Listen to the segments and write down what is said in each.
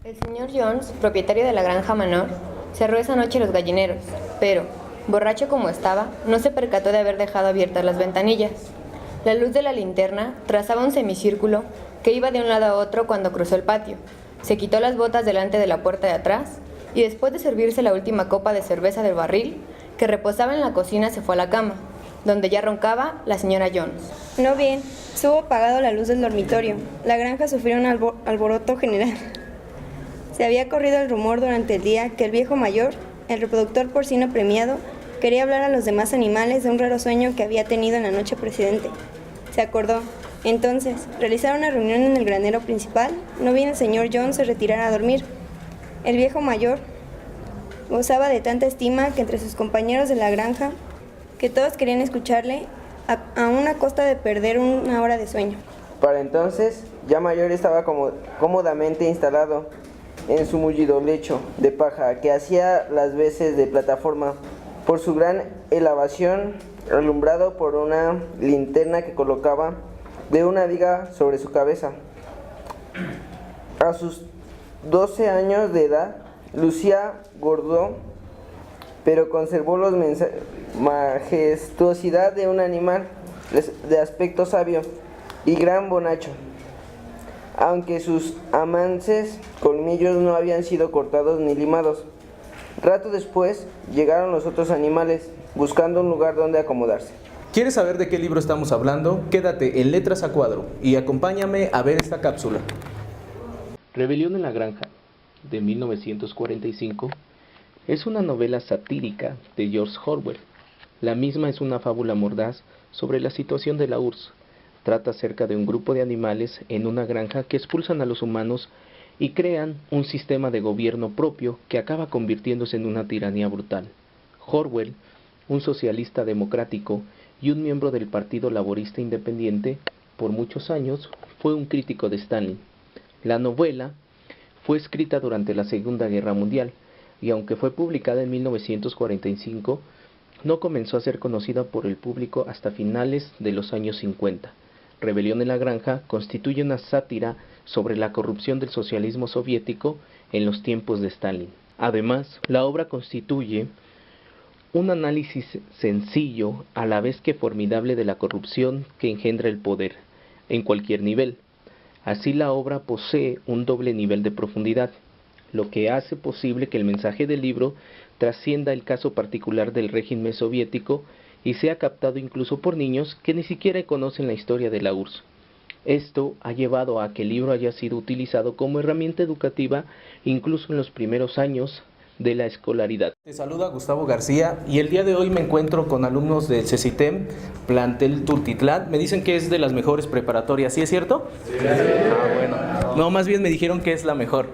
El señor Jones, propietario de la granja Manor, cerró esa noche los gallineros, pero, borracho como estaba, no se percató de haber dejado abiertas las ventanillas. La luz de la linterna trazaba un semicírculo que iba de un lado a otro cuando cruzó el patio. Se quitó las botas delante de la puerta de atrás y después de servirse la última copa de cerveza del barril que reposaba en la cocina se fue a la cama, donde ya roncaba la señora Jones. No bien, estuvo apagado la luz del dormitorio. La granja sufrió un alboroto general. Se había corrido el rumor durante el día que el viejo mayor, el reproductor porcino premiado, quería hablar a los demás animales de un raro sueño que había tenido en la noche precedente. Se acordó. Entonces, realizar una reunión en el granero principal, no bien el señor Jones se retirara a dormir. El viejo mayor gozaba de tanta estima que entre sus compañeros de la granja, que todos querían escucharle, a una costa de perder una hora de sueño. Para entonces, ya mayor estaba cómodamente instalado en su mullido lecho de paja que hacía las veces de plataforma por su gran elevación, alumbrado por una linterna que colocaba de una viga sobre su cabeza. A sus 12 años de edad, lucía gordo, pero conservó la majestuosidad de un animal de aspecto sabio y gran bonacho, aunque sus amantes colmillos no habían sido cortados ni limados. Rato después llegaron los otros animales, buscando un lugar donde acomodarse. ¿Quieres saber de qué libro estamos hablando? Quédate en Letras a Cuadro y acompáñame a ver esta cápsula. Rebelión en la granja, de 1945, es una novela satírica de George Orwell. La misma es una fábula mordaz sobre la situación de la URSS. Trata acerca de un grupo de animales en una granja que expulsan a los humanos y crean un sistema de gobierno propio que acaba convirtiéndose en una tiranía brutal. Orwell, un socialista democrático y un miembro del Partido Laborista Independiente, por muchos años fue un crítico de Stalin. La novela fue escrita durante la Segunda Guerra Mundial y aunque fue publicada en 1945, no comenzó a ser conocida por el público hasta finales de los años 50. Rebelión en la granja constituye una sátira sobre la corrupción del socialismo soviético en los tiempos de Stalin. Además, la obra constituye un análisis sencillo, a la vez que formidable, de la corrupción que engendra el poder, en cualquier nivel. Así la obra posee un doble nivel de profundidad, lo que hace posible que el mensaje del libro trascienda el caso particular del régimen soviético y sea captado incluso por niños que ni siquiera conocen la historia de la URSS. Esto ha llevado a que el libro haya sido utilizado como herramienta educativa incluso en los primeros años de la escolaridad. Te saluda Gustavo García y el día de hoy me encuentro con alumnos del CECITEM, plantel Tultitlán. Me dicen que es de las mejores preparatorias, ¿sí es cierto? Sí. Bueno. No, más bien me dijeron que es la mejor.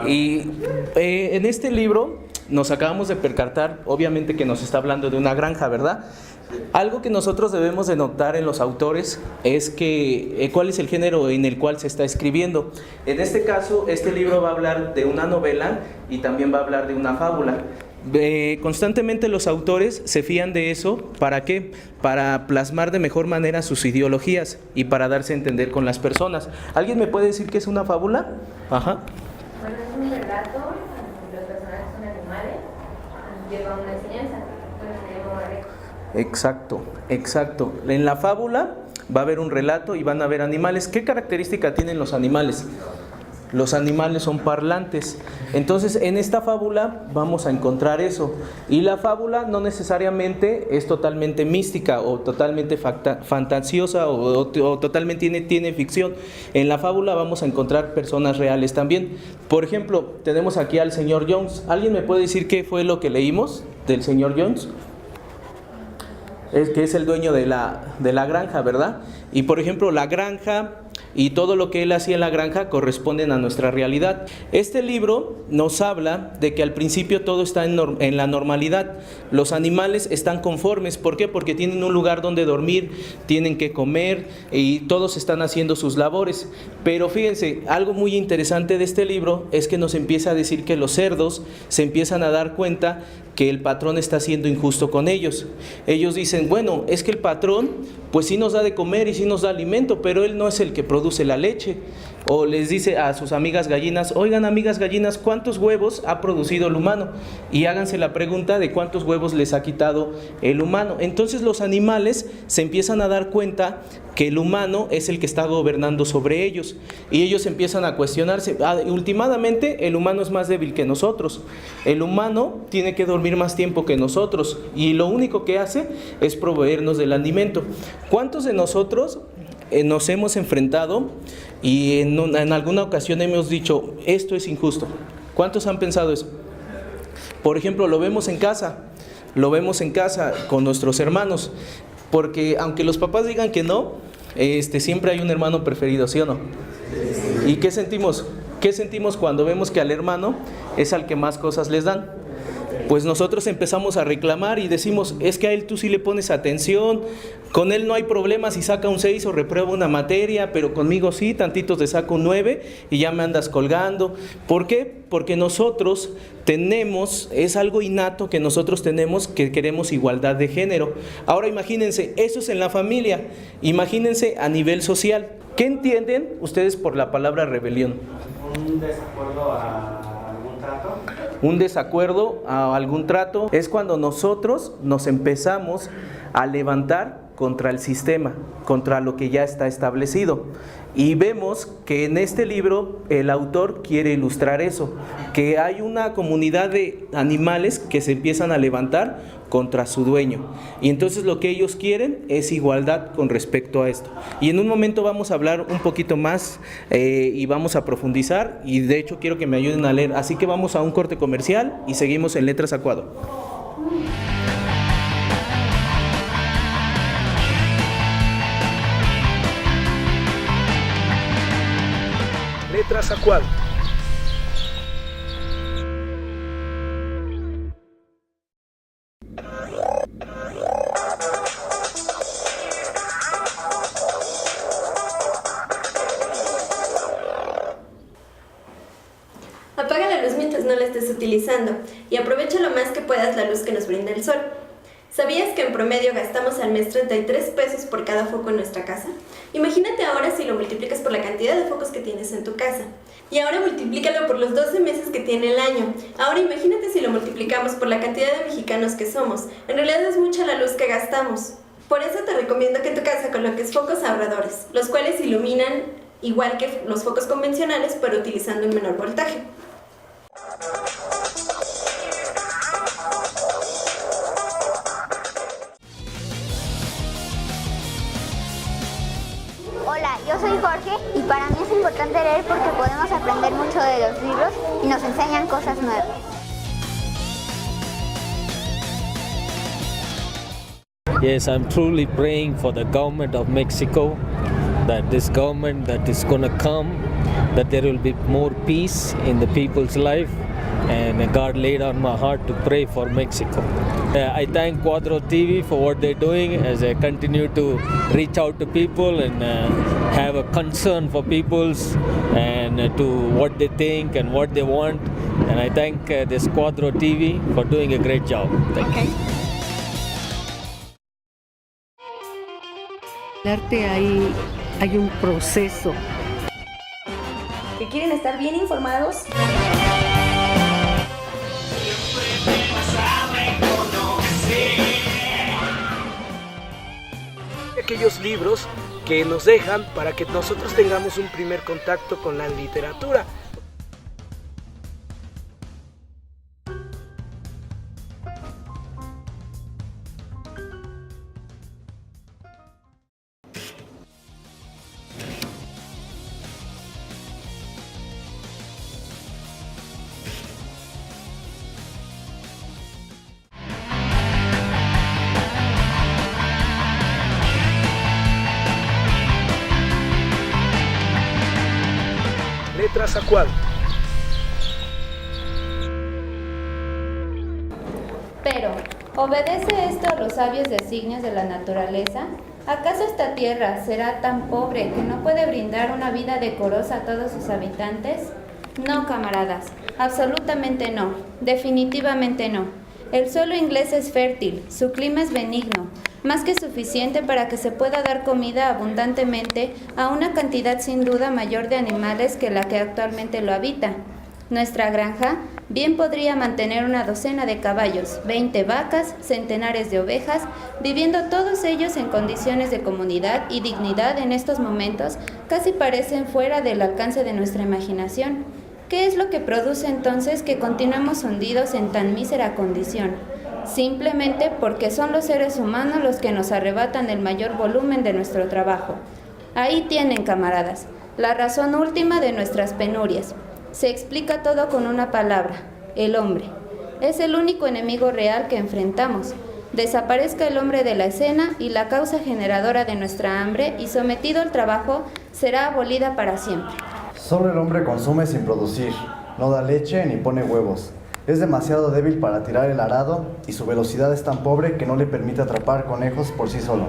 Y en este libro nos acabamos de percatar, obviamente que nos está hablando de una granja, ¿verdad? Algo que nosotros debemos de notar en los autores es que cuál es el género en el cual se está escribiendo. En este caso, este libro va a hablar de una novela y también va a hablar de una fábula. Constantemente los autores se fían de eso, ¿para qué? Para plasmar de mejor manera sus ideologías y para darse a entender con las personas. ¿Alguien me puede decir qué es una fábula? Ajá. Bueno, es un relato, los personajes son animales y lleva una enseñanza. Exacto. En la fábula va a haber un relato y van a haber animales. ¿Qué característica tienen los animales? Los animales son parlantes. Entonces, en esta fábula vamos a encontrar eso. Y la fábula no necesariamente es totalmente mística o totalmente fantasiosa o totalmente tiene ficción. En la fábula vamos a encontrar personas reales también. Por ejemplo, tenemos aquí al señor Jones. ¿Alguien me puede decir qué fue lo que leímos del señor Jones? Es que es el dueño de la granja, ¿verdad? Y por ejemplo, la granja y todo lo que él hacía en la granja corresponden a nuestra realidad. Este libro nos habla de que al principio todo está en la normalidad. Los animales están conformes. ¿Por qué? Porque tienen un lugar donde dormir, tienen que comer y todos están haciendo sus labores. Pero fíjense, algo muy interesante de este libro es que nos empieza a decir que los cerdos se empiezan a dar cuenta que el patrón está siendo injusto con ellos. Ellos dicen, bueno, es que el patrón pues sí nos da de comer y sí nos da alimento, pero él no es el que produce la leche. O les dice a sus amigas gallinas: oigan, amigas gallinas, ¿cuántos huevos ha producido el humano? Y háganse la pregunta de cuántos huevos les ha quitado el humano. Entonces los animales se empiezan a dar cuenta que el humano es el que está gobernando sobre ellos, y ellos empiezan a cuestionarse. Últimamente el humano es más débil que nosotros, el humano tiene que dormir más tiempo que nosotros, y lo único que hace es proveernos del alimento. ¿Cuántos de nosotros nos hemos enfrentado y en alguna ocasión hemos dicho: esto es injusto? ¿Cuántos han pensado eso? Por ejemplo, lo vemos en casa con nuestros hermanos, porque aunque los papás digan que no, siempre hay un hermano preferido, ¿sí o no? ¿Y qué sentimos? ¿Qué sentimos cuando vemos que al hermano es al que más cosas les dan? Pues nosotros empezamos a reclamar y decimos: es que a él tú sí le pones atención, con él no hay problema si saca un 6 o reprueba una materia, pero conmigo sí, tantitos te saco un 9 y ya me andas colgando. ¿Por qué? Porque nosotros tenemos, es algo innato que nosotros tenemos, que queremos igualdad de género. Ahora imagínense, eso es en la familia, imagínense a nivel social. ¿Qué entienden ustedes por la palabra rebelión? Un desacuerdo a algún trato. Un desacuerdo a algún trato es cuando nosotros nos empezamos a levantar contra el sistema, contra lo que ya está establecido. Y vemos que en este libro el autor quiere ilustrar eso, que hay una comunidad de animales que se empiezan a levantar contra su dueño, y entonces lo que ellos quieren es igualdad con respecto a esto. Y en un momento vamos a hablar un poquito más y vamos a profundizar, y de hecho quiero que me ayuden a leer, así que vamos a un corte comercial y seguimos en Letras a Cuadro. Letras a Cuadro. Apaga la luz mientras no la estés utilizando y aprovecha lo más que puedas la luz que nos brinda el sol. ¿Sabías que en promedio gastamos al mes 33 pesos por cada foco en nuestra casa? Imagínate ahora si lo multiplicas por la cantidad de focos que tienes en tu casa. Y ahora multiplícalo por los 12 meses que tiene el año. Ahora imagínate si lo multiplicamos por la cantidad de mexicanos que somos. En realidad es mucha la luz que gastamos. Por eso te recomiendo que en tu casa coloques focos ahorradores, los cuales iluminan igual que los focos convencionales, pero utilizando un menor voltaje. Hola, yo soy Jorge y para mí es importante leer porque podemos aprender mucho de los libros y nos enseñan cosas nuevas. Yes, I'm truly praying for the government of Mexico, that this government that is going to come, that there will be more peace in the people's life, and God laid on my heart to pray for Mexico. I thank Cuadro TV for what they're doing as they continue to reach out to people and have a concern for people's and to what they think and what they want. And I thank this Cuadro TV for doing a great job. Thank you. El arte hay un proceso. ¿Que quieren estar bien informados? Aquellos libros que nos dejan para que nosotros tengamos un primer contacto con la literatura. Letras a Cuadro. Pero, ¿obedece esto a los sabios designios de la naturaleza? ¿Acaso esta tierra será tan pobre que no puede brindar una vida decorosa a todos sus habitantes? No, camaradas, absolutamente no, definitivamente no. El suelo inglés es fértil, su clima es benigno, más que suficiente para que se pueda dar comida abundantemente a una cantidad sin duda mayor de animales que la que actualmente lo habita. Nuestra granja bien podría mantener una docena de caballos, 20 vacas, centenares de ovejas, viviendo todos ellos en condiciones de comunidad y dignidad. En estos momentos casi parecen fuera del alcance de nuestra imaginación. ¿Qué es lo que produce entonces que continuemos hundidos en tan mísera condición? Simplemente porque son los seres humanos los que nos arrebatan el mayor volumen de nuestro trabajo. Ahí tienen, camaradas, la razón última de nuestras penurias. Se explica todo con una palabra: el hombre. Es el único enemigo real que enfrentamos. Desaparezca el hombre de la escena y la causa generadora de nuestra hambre, y sometido al trabajo, será abolida para siempre. Solo el hombre consume sin producir, no da leche ni pone huevos. Es demasiado débil para tirar el arado y su velocidad es tan pobre que no le permite atrapar conejos por sí solo.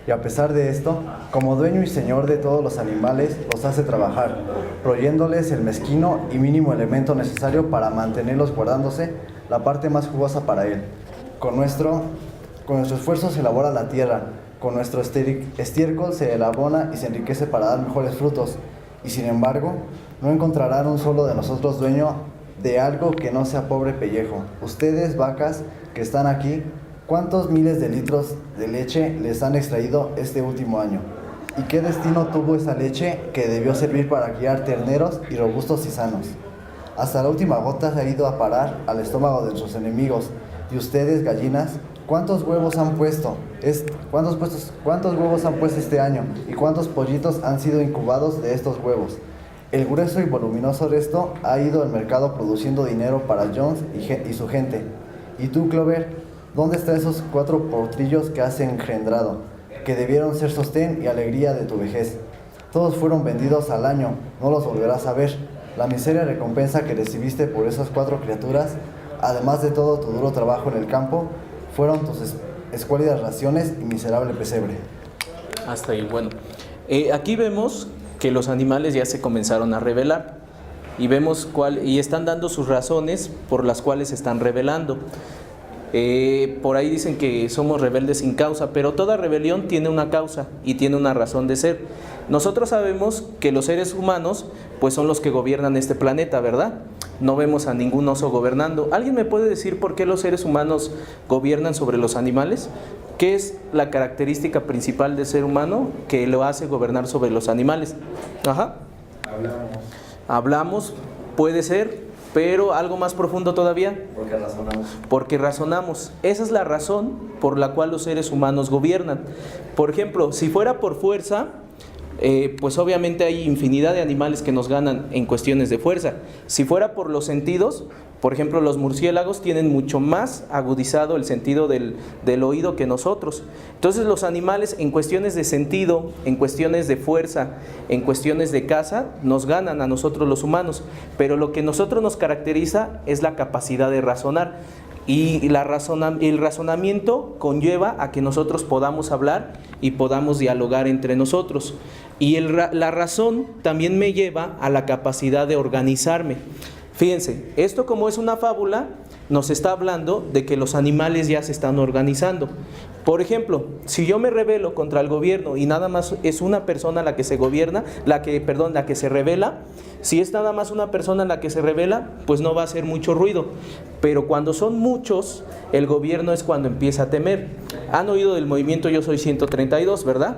Y a pesar de esto, como dueño y señor de todos los animales, los hace trabajar, proveyéndoles el mezquino y mínimo elemento necesario para mantenerlos guardándose la parte más jugosa para él. Con nuestro esfuerzo se elabora la tierra, con nuestro estiércol se elabora y se enriquece para dar mejores frutos. Y sin embargo, no encontrarán un solo de nosotros dueño de algo que no sea pobre pellejo. Ustedes, vacas, que están aquí, ¿cuántos miles de litros de leche les han extraído este último año? ¿Y qué destino tuvo esa leche que debió servir para criar terneros y robustos y sanos? Hasta la última gota se ha ido a parar al estómago de sus enemigos. Y ustedes, gallinas, ¿cuántos huevos han puesto? ¿Cuántos huevos han puesto este año? ¿Y cuántos pollitos han sido incubados de estos huevos? El grueso y voluminoso resto ha ido al mercado produciendo dinero para Jones y su gente. ¿Y tú, Clover? ¿Dónde están esos 4 potrillos que has engendrado, que debieron ser sostén y alegría de tu vejez? Todos fueron vendidos al año, no los volverás a ver. La miseria recompensa que recibiste por esas 4 criaturas, además de todo tu duro trabajo en el campo, fueron tus escuálidas raciones y miserable pesebre. Hasta ahí, bueno. Aquí vemos que los animales ya se comenzaron a rebelar y vemos y están dando sus razones por las cuales se están rebelando. Por ahí dicen que somos rebeldes sin causa, pero toda rebelión tiene una causa y tiene una razón de ser. Nosotros sabemos que los seres humanos pues son los que gobiernan este planeta, ¿verdad? No vemos a ningún oso gobernando. ¿Alguien me puede decir por qué los seres humanos gobiernan sobre los animales? ¿Qué es la característica principal del ser humano que lo hace gobernar sobre los animales? Ajá. Hablamos, puede ser, pero algo más profundo todavía. Porque razonamos. Porque razonamos. Esa es la razón por la cual los seres humanos gobiernan. Por ejemplo, si fuera por fuerza, pues obviamente hay infinidad de animales que nos ganan en cuestiones de fuerza. Si fuera por los sentidos, por ejemplo, los murciélagos tienen mucho más agudizado el sentido del oído que nosotros. Entonces los animales en cuestiones de sentido, en cuestiones de fuerza, en cuestiones de caza, nos ganan a nosotros los humanos. Pero lo que nosotros nos caracteriza es la capacidad de razonar. Y el razonamiento conlleva a que nosotros podamos hablar y podamos dialogar entre nosotros. Y la razón también me lleva a la capacidad de organizarme. Fíjense, esto como es una fábula, nos está hablando de que los animales ya se están organizando. Por ejemplo, si yo me rebelo contra el gobierno y nada más es una persona la que se gobierna, la que se rebela, si es nada más una persona la que se rebela, pues no va a hacer mucho ruido. Pero cuando son muchos, el gobierno es cuando empieza a temer. Han oído del movimiento Yo Soy 132, ¿verdad?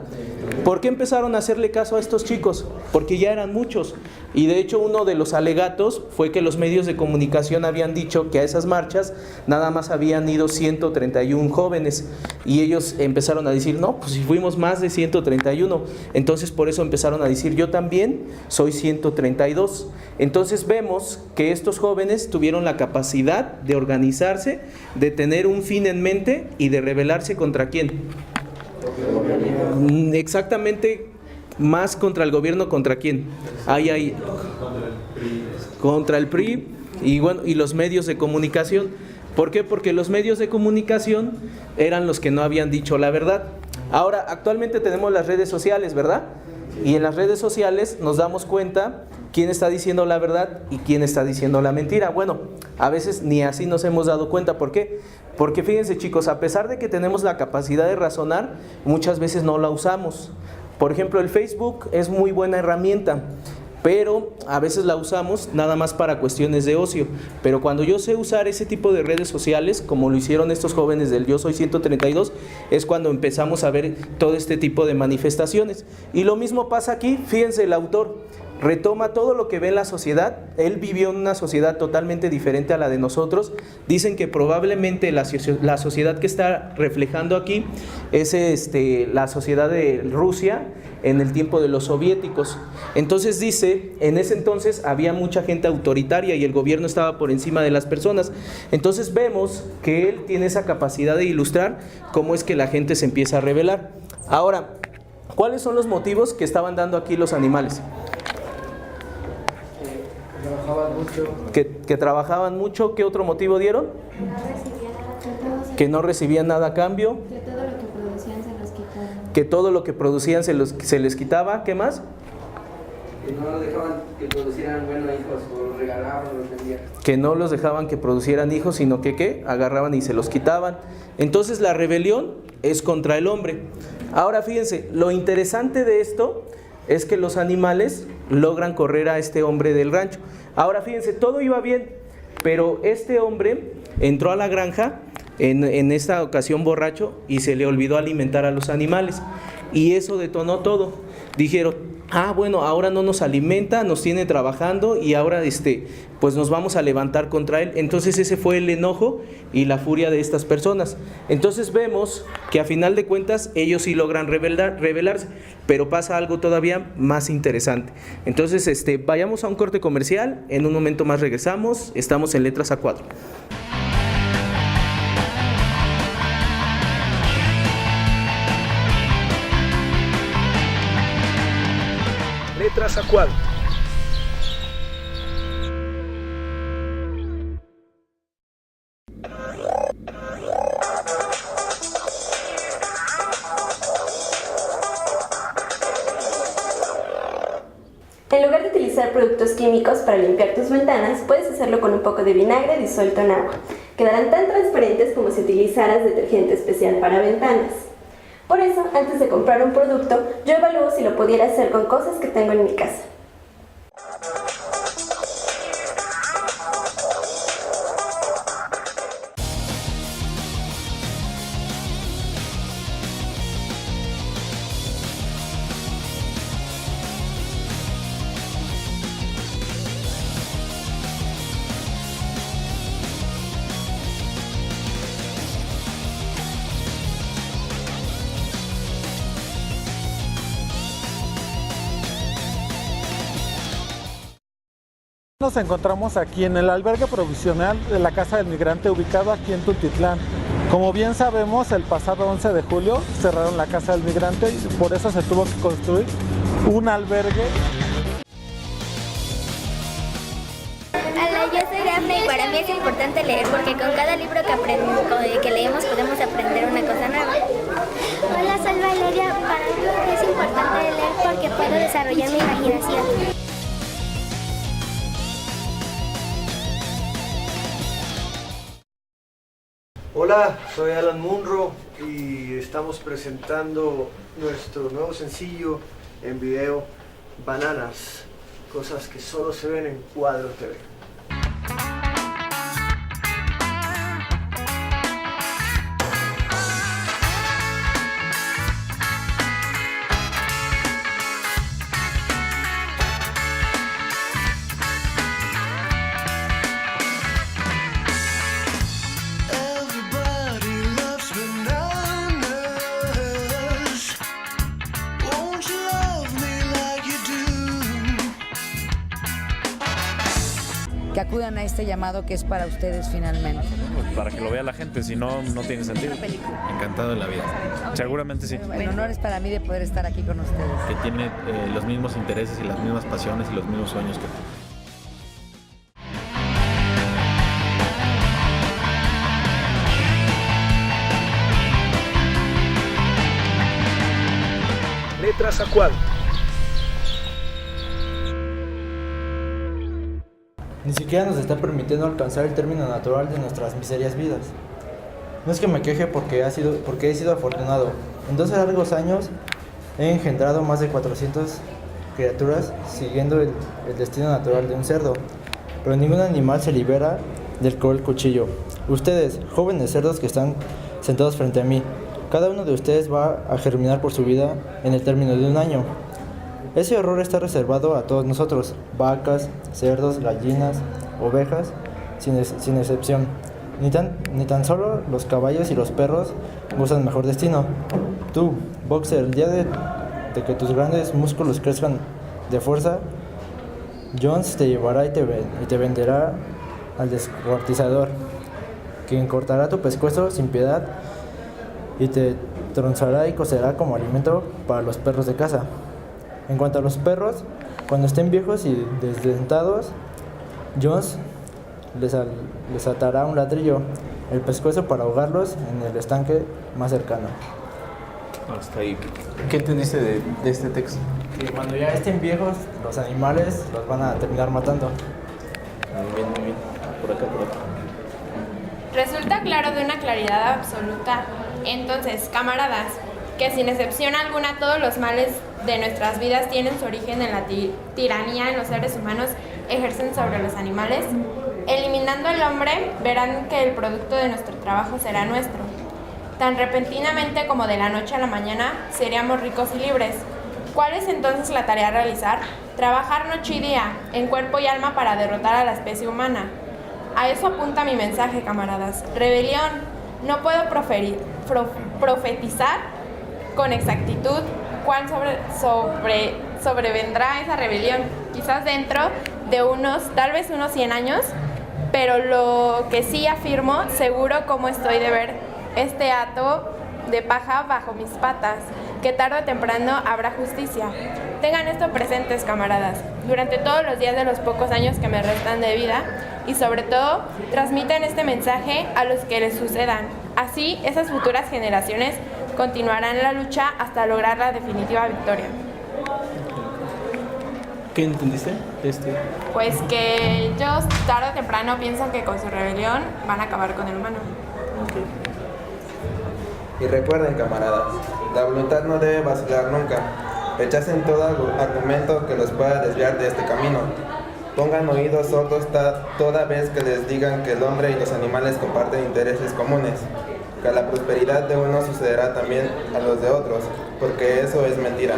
¿Por qué empezaron a hacerle caso a estos chicos? Porque ya eran muchos. Y de hecho uno de los alegatos fue que los medios de comunicación habían dicho que a esas marchas nada más habían ido 131 jóvenes. Y ellos empezaron a decir, no, pues si fuimos más de 131. Entonces por eso empezaron a decir, yo también soy 132. Entonces vemos que estos jóvenes tuvieron la capacidad de organizarse, de tener un fin en mente y de rebelarse contra ¿quién? Exactamente, más contra el gobierno, ¿contra quién? Contra el PRI y bueno, y los medios de comunicación. ¿Por qué? Porque los medios de comunicación eran los que no habían dicho la verdad. Ahora, actualmente tenemos las redes sociales, ¿verdad? Y en las redes sociales nos damos cuenta quién está diciendo la verdad y quién está diciendo la mentira. Bueno, a veces ni así nos hemos dado cuenta. ¿Por qué? Porque fíjense, chicos, a pesar de que tenemos la capacidad de razonar, muchas veces no la usamos. Por ejemplo, el Facebook es muy buena herramienta, pero a veces la usamos nada más para cuestiones de ocio. Pero cuando yo sé usar ese tipo de redes sociales, como lo hicieron estos jóvenes del Yo Soy 132, es cuando empezamos a ver todo este tipo de manifestaciones. Y lo mismo pasa aquí. Fíjense, el autor retoma todo lo que ve en la sociedad. Él vivió en una sociedad totalmente diferente a la de nosotros. Dicen que probablemente la sociedad que está reflejando aquí es la sociedad de Rusia en el tiempo de los soviéticos. Entonces dice, en ese entonces había mucha gente autoritaria y el gobierno estaba por encima de las personas. Entonces vemos que él tiene esa capacidad de ilustrar cómo es que la gente se empieza a rebelar. Ahora, ¿cuáles son los motivos que estaban dando aquí los animales? Trabajaban mucho. Que trabajaban mucho. ¿Qué otro motivo dieron? Que no recibían nada a cambio. Que todo lo que producían se les quitaba. ¿Qué más? Que no dejaban que producieran buenos hijos, o los regalaban o los vendían. Que no los dejaban que producieran hijos, sino que ¿qué? Agarraban y se los quitaban. Entonces la rebelión es contra el hombre. Ahora fíjense, lo interesante de esto es que los animales logran correr a este hombre del rancho. Ahora fíjense, todo iba bien, pero este hombre entró a la granja en esta ocasión borracho y se le olvidó alimentar a los animales, y eso detonó todo. Dijeron, bueno, ahora no nos alimenta, nos tiene trabajando y ahora pues nos vamos a levantar contra él. Entonces ese fue el enojo y la furia de estas personas. Entonces vemos que a final de cuentas ellos sí logran rebelarse, pero pasa algo todavía más interesante. Entonces vayamos a un corte comercial, en un momento más regresamos, estamos en Letras A4. Letras A4. En lugar de utilizar productos químicos para limpiar tus ventanas, puedes hacerlo con un poco de vinagre disuelto en agua. Quedarán tan transparentes como si utilizaras detergente especial para ventanas. Por eso, antes de comprar un producto, yo evalúo si lo pudiera hacer con cosas que tengo en mi casa. Nos encontramos aquí en el albergue provisional de la Casa del Migrante, ubicado aquí en Tultitlán. Como bien sabemos, el pasado 11 de julio cerraron la Casa del Migrante y por eso se tuvo que construir un albergue. Hola, yo soy Dafne y para mí es importante leer porque con cada libro que leemos podemos aprender una cosa nueva. Hola, soy Valeria. Para mí es importante leer porque puedo desarrollar mi imaginación. Hola, soy Alan Munro y estamos presentando nuestro nuevo sencillo en video, Bananas, cosas que solo se ven en Cuadro TV. Que acudan a este llamado que es para ustedes finalmente. Para que lo vea la gente, si no, no tiene sentido. Encantado de la vida. Seguramente sí. El honor es para mí de poder estar aquí con ustedes. Que tiene los mismos intereses y las mismas pasiones y los mismos sueños que tú. Letras A4. Ni siquiera nos está permitiendo alcanzar el término natural de nuestras miserias vidas. No es que me queje porque he sido afortunado. En 12 largos años he engendrado más de 400 criaturas siguiendo el destino natural de un cerdo, pero ningún animal se libera del cruel cuchillo. Ustedes, jóvenes cerdos que están sentados frente a mí, cada uno de ustedes va a germinar por su vida en el término de un año. Ese horror está reservado a todos nosotros, vacas, cerdos, gallinas, ovejas, sin excepción. Ni tan solo los caballos y los perros gozan mejor destino. Tú, boxer, el día de que tus grandes músculos crezcan de fuerza, Jones te llevará y te venderá al descuartizador, quien cortará tu pescuezo sin piedad y te tronzará y cocerá como alimento para los perros de caza. En cuanto a los perros, cuando estén viejos y desdentados, Jones les atará un ladrillo, el pescuezo para ahogarlos en el estanque más cercano. Hasta ahí. ¿Qué entendiste de este texto? Que cuando ya estén viejos, los animales los van a terminar matando. Muy bien, muy bien. Por acá. Resulta claro de una claridad absoluta, entonces, camaradas, que sin excepción alguna todos los males de nuestras vidas tienen su origen en la tiranía en los seres humanos ejercen sobre los animales. Eliminando al hombre, verán que el producto de nuestro trabajo será nuestro. Tan repentinamente como de la noche a la mañana, seríamos ricos y libres. ¿Cuál es entonces la tarea a realizar? Trabajar noche y día, en cuerpo y alma para derrotar a la especie humana. A eso apunta mi mensaje, camaradas. Rebelión. No puedo profetizar con exactitud cuál sobrevendrá esa rebelión. Quizás dentro de tal vez unos 100 años, pero lo que sí afirmo, seguro como estoy de ver este hato de paja bajo mis patas, que tarde o temprano habrá justicia. Tengan esto presentes, camaradas, durante todos los días de los pocos años que me restan de vida y sobre todo, transmitan este mensaje a los que les sucedan. Así, esas futuras generaciones continuarán la lucha hasta lograr la definitiva victoria. ¿Qué entendiste? Pues que ellos tarde o temprano piensan que con su rebelión van a acabar con el humano. Y recuerden, camaradas, la voluntad no debe vacilar nunca. Rechacen todo argumento que los pueda desviar de este camino. Pongan oídos sordos toda vez que les digan que el hombre y los animales comparten intereses comunes, que a la prosperidad de unos sucederá también a los de otros, porque eso es mentira.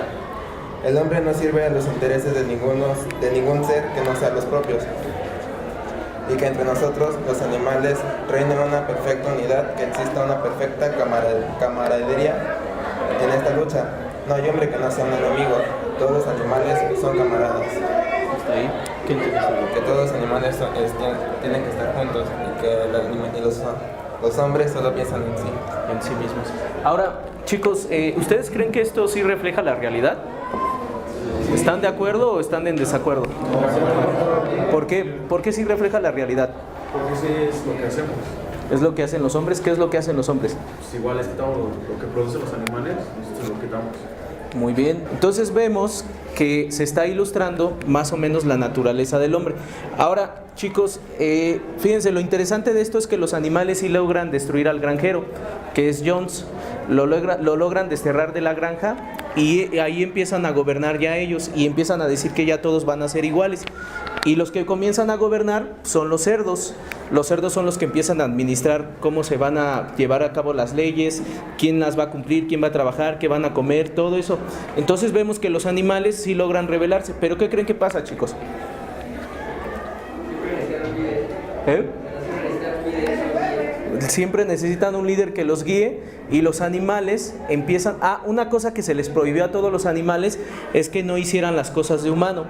El hombre no sirve a los intereses de ningún ser que no sea los propios, y que entre nosotros, los animales, reine una perfecta unidad, que exista una perfecta camaradería en esta lucha. No hay hombre que no sea un enemigo, todos los animales son camaradas. ¿Hasta ahí? ¿Qué entendiste? Que todos los animales tienen que estar juntos y que los hombres solo piensan en sí mismos. Ahora, chicos, ¿ustedes creen que esto sí refleja la realidad? ¿Están de acuerdo o están en desacuerdo? ¿Por qué? ¿Por qué sí refleja la realidad? Porque sí es lo que hacemos. ¿Es lo que hacen los hombres? ¿Qué es lo que hacen los hombres? Pues igual les quitamos lo que producen los animales, nosotros lo quitamos. Muy bien, entonces vemos que se está ilustrando más o menos la naturaleza del hombre. Ahora, chicos, fíjense, lo interesante de esto es que los animales sí logran destruir al granjero, que es Jones, lo logran desterrar de la granja y ahí empiezan a gobernar ya ellos y empiezan a decir que ya todos van a ser iguales. Y los que comienzan a gobernar son los cerdos. Los cerdos son los que empiezan a administrar cómo se van a llevar a cabo las leyes, quién las va a cumplir, quién va a trabajar, qué van a comer, todo eso. Entonces vemos que los animales sí logran rebelarse. ¿Pero qué creen que pasa, chicos? Siempre necesitan un líder que los guíe y los animales empiezan... una cosa que se les prohibió a todos los animales es que no hicieran las cosas de humano,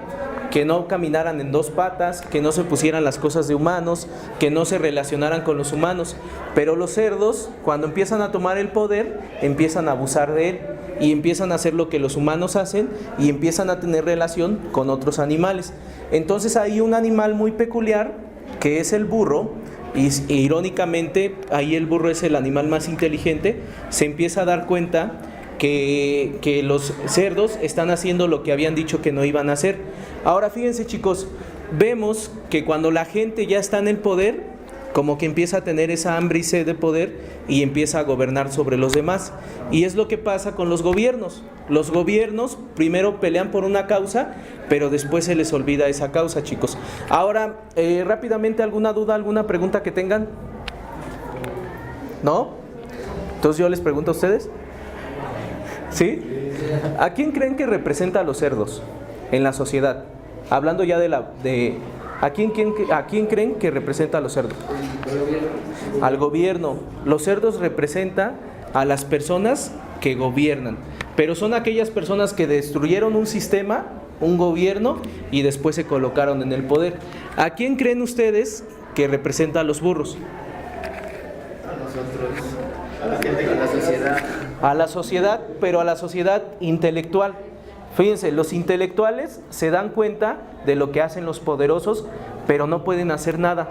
que no caminaran en dos patas, que no se pusieran las cosas de humanos, que no se relacionaran con los humanos. Pero los cerdos, cuando empiezan a tomar el poder, empiezan a abusar de él y empiezan a hacer lo que los humanos hacen y empiezan a tener relación con otros animales. Entonces hay un animal muy peculiar que es el burro. Y irónicamente, ahí el burro es el animal más inteligente. Se empieza a dar cuenta que los cerdos están haciendo lo que habían dicho que no iban a hacer. Ahora fíjense, chicos, vemos que cuando la gente ya está en el poder, como que empieza a tener esa hambre y sed de poder y empieza a gobernar sobre los demás. Y es lo que pasa con los gobiernos. Los gobiernos primero pelean por una causa, pero después se les olvida esa causa, chicos. Ahora, rápidamente, ¿alguna duda, alguna pregunta que tengan? ¿No? Entonces yo les pregunto a ustedes. ¿Sí? ¿A quién creen que representa a los cerdos en la sociedad? Hablando ya ¿a quién creen que representa a los cerdos? Al gobierno. Los cerdos representan a las personas que gobiernan, pero son aquellas personas que destruyeron un sistema, un gobierno, y después se colocaron en el poder. ¿A quién creen ustedes que representa a los burros? A nosotros, a la gente, a la sociedad. A la sociedad, pero a la sociedad intelectual. Fíjense, los intelectuales se dan cuenta de lo que hacen los poderosos, pero no pueden hacer nada.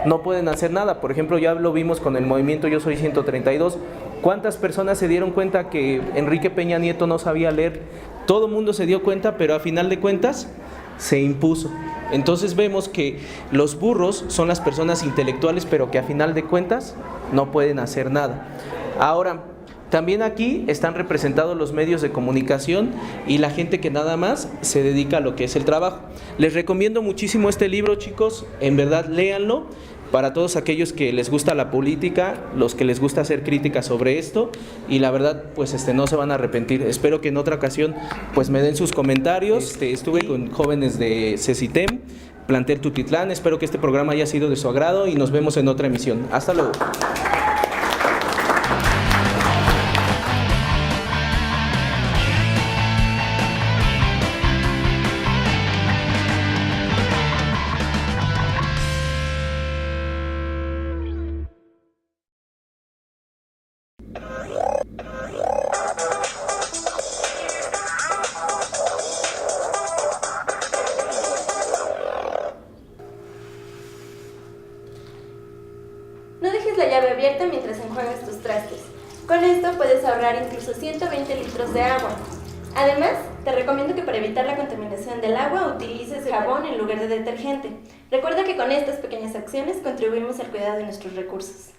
No pueden hacer nada. Por ejemplo, ya lo vimos con el movimiento Yo Soy 132. ¿Cuántas personas se dieron cuenta que Enrique Peña Nieto no sabía leer? Todo el mundo se dio cuenta, pero a final de cuentas se impuso. Entonces vemos que los burros son las personas intelectuales, pero que a final de cuentas no pueden hacer nada. Ahora, también aquí están representados los medios de comunicación y la gente que nada más se dedica a lo que es el trabajo. Les recomiendo muchísimo este libro, chicos, en verdad léanlo, para todos aquellos que les gusta la política, los que les gusta hacer críticas sobre esto, y la verdad pues no se van a arrepentir. Espero que en otra ocasión pues me den sus comentarios. Estuve con jóvenes de CECITEM, Plantel Tutitlán. Espero que este programa haya sido de su agrado y nos vemos en otra emisión. Hasta luego. No dejes la llave abierta mientras enjuagas tus trastes. Con esto puedes ahorrar incluso 120 litros de agua. Además, te recomiendo que para evitar la contaminación del agua utilices jabón en lugar de detergente. Recuerda que con estas pequeñas acciones contribuimos al cuidado de nuestros recursos.